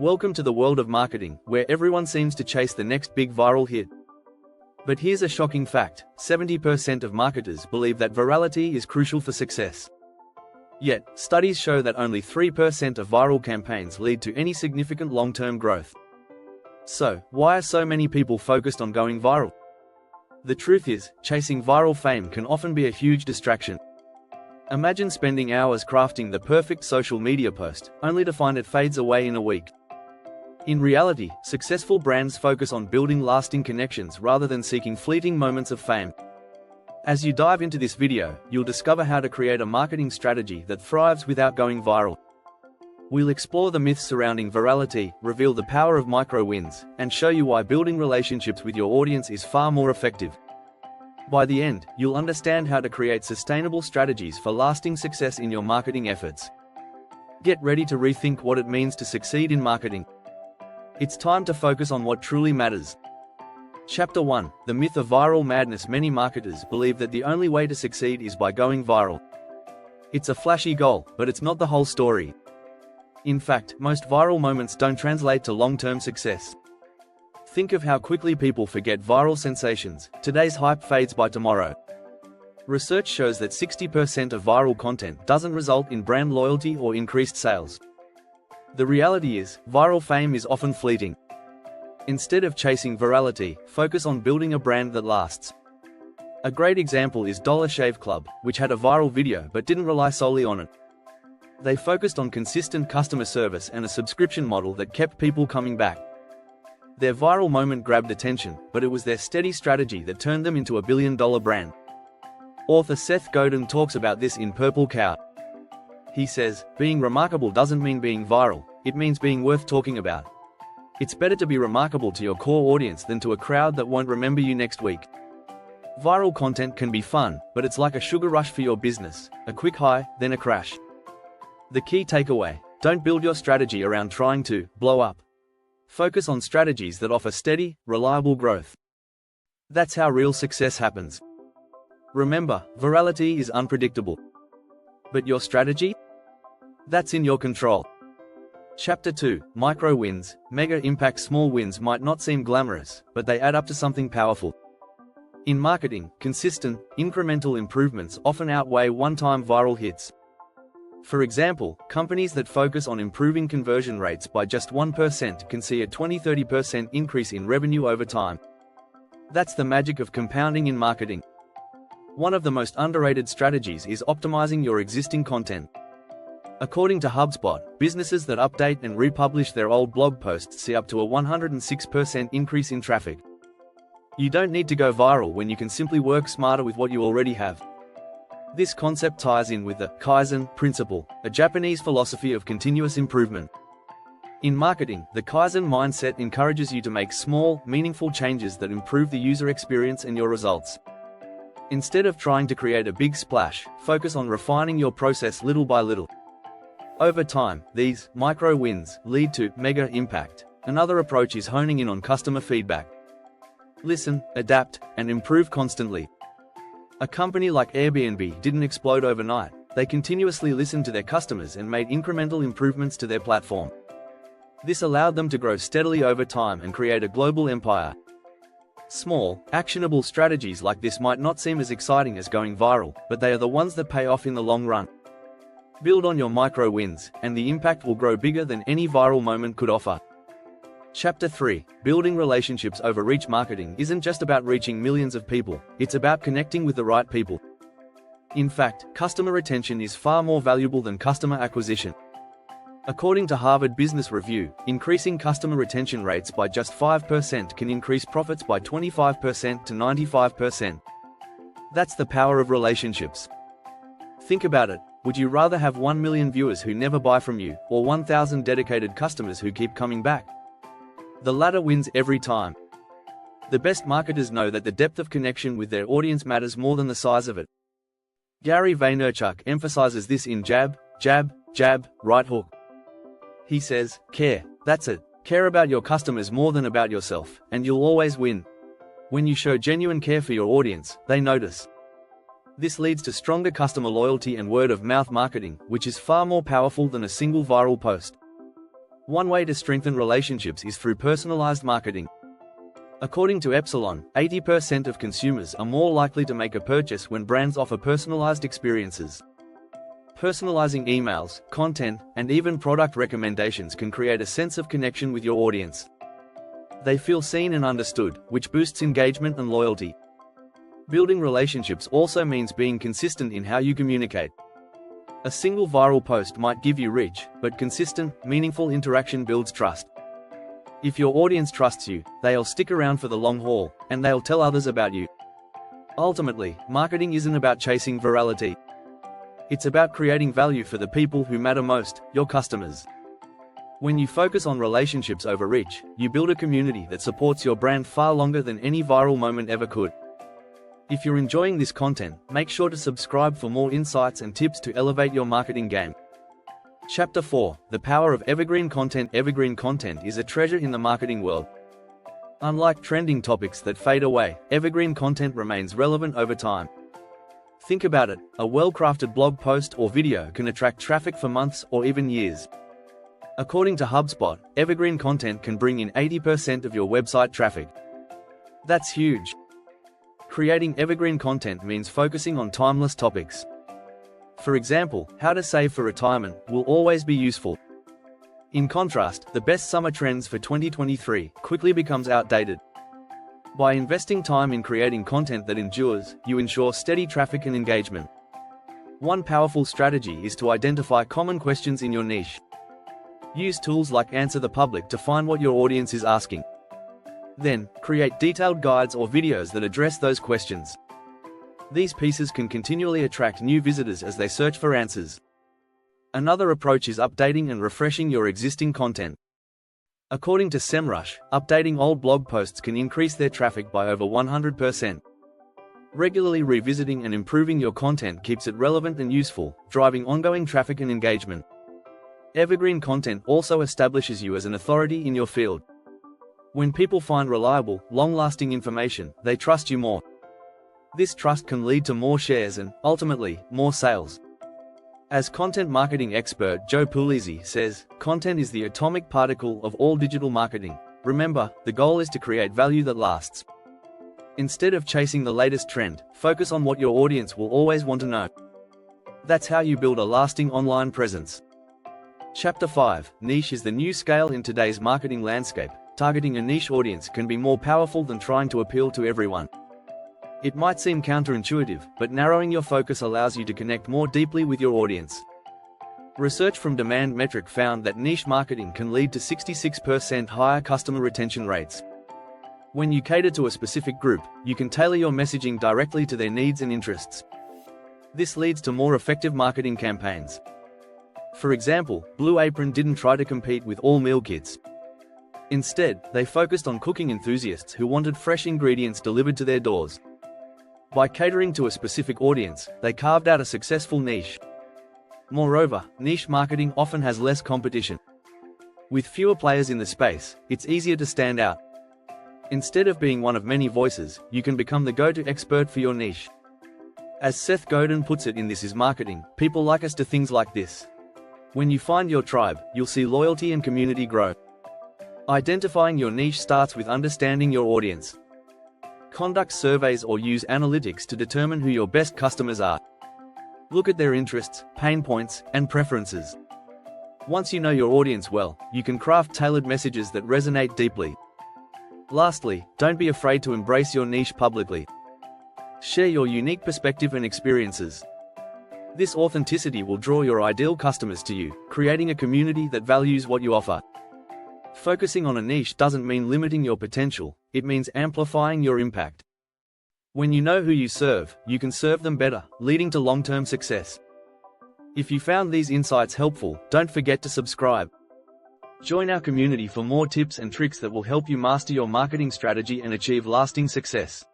Welcome to the world of marketing, where everyone seems to chase the next big viral hit. But here's a shocking fact: 70% of marketers believe that virality is crucial for success. Yet, studies show that only 3% of viral campaigns lead to any significant long-term growth. So, why are so many people focused on going viral? The truth is, chasing viral fame can often be a huge distraction. Imagine spending hours crafting the perfect social media post, only to find it fades away in a week. In reality, successful brands focus on building lasting connections rather than seeking fleeting moments of fame. As you dive into this video, you'll discover how to create a marketing strategy that thrives without going viral. We'll explore the myths surrounding virality, reveal the power of micro-wins, and show you why building relationships with your audience is far more effective. By the end, you'll understand how to create sustainable strategies for lasting success in your marketing efforts. Get ready to rethink what it means to succeed in marketing. It's time to focus on what truly matters. Chapter 1: The Myth of Viral Madness. Many marketers believe that the only way to succeed is by going viral. It's a flashy goal, but it's not the whole story. In fact, most viral moments don't translate to long-term success. Think of how quickly people forget viral sensations. Today's hype fades by tomorrow. Research shows that 60% of viral content doesn't result in brand loyalty or increased sales. The reality is, viral fame is often fleeting. Instead of chasing virality, focus on building a brand that lasts. A great example is Dollar Shave Club, which had a viral video but didn't rely solely on it. They focused on consistent customer service and a subscription model that kept people coming back. Their viral moment grabbed attention, but it was their steady strategy that turned them into a billion-dollar brand. Author Seth Godin talks about this in Purple Cow. He says, "Being remarkable doesn't mean being viral, it means being worth talking about. It's better to be remarkable to your core audience than to a crowd that won't remember you next week." Viral content can be fun, but it's like a sugar rush for your business: a quick high, then a crash. The key takeaway: don't build your strategy around trying to blow up. Focus on strategies that offer steady, reliable growth. That's how real success happens. Remember, virality is unpredictable. But your strategy? That's in your control. Chapter 2: Micro Wins. Mega impact. Small wins might not seem glamorous, but they add up to something powerful. In marketing, consistent, incremental improvements often outweigh one-time viral hits. For example, companies that focus on improving conversion rates by just 1% can see a 20–30% increase in revenue over time. That's the magic of compounding in marketing. One of the most underrated strategies is optimizing your existing content. According to HubSpot, businesses that update and republish their old blog posts see up to a 106% increase in traffic. You don't need to go viral when you can simply work smarter with what you already have. This concept ties in with the Kaizen principle, a Japanese philosophy of continuous improvement. In marketing, the Kaizen mindset encourages you to make small, meaningful changes that improve the user experience and your results. Instead of trying to create a big splash, focus on refining your process little by little. Over time, these micro wins lead to mega impact. Another approach is honing in on customer feedback. Listen, adapt, and improve constantly. A company like Airbnb didn't explode overnight. They continuously listened to their customers and made incremental improvements to their platform. This allowed them to grow steadily over time and create a global empire. Small, actionable strategies like this might not seem as exciting as going viral, but they are the ones that pay off in the long run. Build on your micro wins, and the impact will grow bigger than any viral moment could offer. Chapter 3: Building relationships. Over reach. Marketing isn't just about reaching millions of people, it's about connecting with the right people. In fact, customer retention is far more valuable than customer acquisition. According to Harvard Business Review, increasing customer retention rates by just 5% can increase profits by 25% to 95%. That's the power of relationships. Think about it: would you rather have 1 million viewers who never buy from you, or 1,000 dedicated customers who keep coming back? The latter wins every time. The best marketers know that the depth of connection with their audience matters more than the size of it. Gary Vaynerchuk emphasizes this in Jab, Jab, Jab, Right Hook. He says, "Care, that's it. Care about your customers more than about yourself, and you'll always win." When you show genuine care for your audience, they notice. This leads to stronger customer loyalty and word-of-mouth marketing, which is far more powerful than a single viral post. One way to strengthen relationships is through personalized marketing. According to Epsilon, 80% of consumers are more likely to make a purchase when brands offer personalized experiences. Personalizing emails, content, and even product recommendations can create a sense of connection with your audience. They feel seen and understood, which boosts engagement and loyalty. Building relationships also means being consistent in how you communicate. A single viral post might give you reach, but consistent, meaningful interaction builds trust. If your audience trusts you, they'll stick around for the long haul, and they'll tell others about you. Ultimately, marketing isn't about chasing virality. It's about creating value for the people who matter most, your customers. When you focus on relationships over reach, you build a community that supports your brand far longer than any viral moment ever could. If you're enjoying this content, make sure to subscribe for more insights and tips to elevate your marketing game. Chapter 4: The Power of Evergreen Content. Evergreen content is a treasure in the marketing world. Unlike trending topics that fade away, evergreen content remains relevant over time. Think about it, a well-crafted blog post or video can attract traffic for months or even years. According to HubSpot, evergreen content can bring in 80% of your website traffic. That's huge. Creating evergreen content means focusing on timeless topics. For example, how to save for retirement will always be useful. In contrast, the best summer trends for 2023 quickly becomes outdated. By investing time in creating content that endures, you ensure steady traffic and engagement. One powerful strategy is to identify common questions in your niche. Use tools like Answer the Public to find what your audience is asking. Then, create detailed guides or videos that address those questions. These pieces can continually attract new visitors as they search for answers. Another approach is updating and refreshing your existing content. According to SEMrush, updating old blog posts can increase their traffic by over 100%. Regularly revisiting and improving your content keeps it relevant and useful, driving ongoing traffic and engagement. Evergreen content also establishes you as an authority in your field. When people find reliable, long-lasting information, they trust you more. This trust can lead to more shares and, ultimately, more sales. As content marketing expert Joe Pulizzi says, content is the atomic particle of all digital marketing. Remember, the goal is to create value that lasts. Instead of chasing the latest trend, focus on what your audience will always want to know. That's how you build a lasting online presence. Chapter 5: Niche is the new scale. In today's marketing landscape, targeting a niche audience can be more powerful than trying to appeal to everyone. It might seem counterintuitive, but narrowing your focus allows you to connect more deeply with your audience. Research from Demand Metric found that niche marketing can lead to 66% higher customer retention rates. When you cater to a specific group, you can tailor your messaging directly to their needs and interests. This leads to more effective marketing campaigns. For example, Blue Apron didn't try to compete with all meal kits. Instead, they focused on cooking enthusiasts who wanted fresh ingredients delivered to their doors. By catering to a specific audience, they carved out a successful niche. Moreover, niche marketing often has less competition. With fewer players in the space, it's easier to stand out. Instead of being one of many voices, you can become the go-to expert for your niche. As Seth Godin puts it in This Is Marketing, people like us do things like this. When you find your tribe, you'll see loyalty and community grow. Identifying your niche starts with understanding your audience. Conduct surveys or use analytics to determine who your best customers are. Look at their interests, pain points, and preferences. Once you know your audience well, you can craft tailored messages that resonate deeply. Lastly, don't be afraid to embrace your niche publicly. Share your unique perspective and experiences. This authenticity will draw your ideal customers to you, creating a community that values what you offer. Focusing on a niche doesn't mean limiting your potential, it means amplifying your impact. When you know who you serve, you can serve them better, leading to long-term success. If you found these insights helpful, don't forget to subscribe. Join our community for more tips and tricks that will help you master your marketing strategy and achieve lasting success.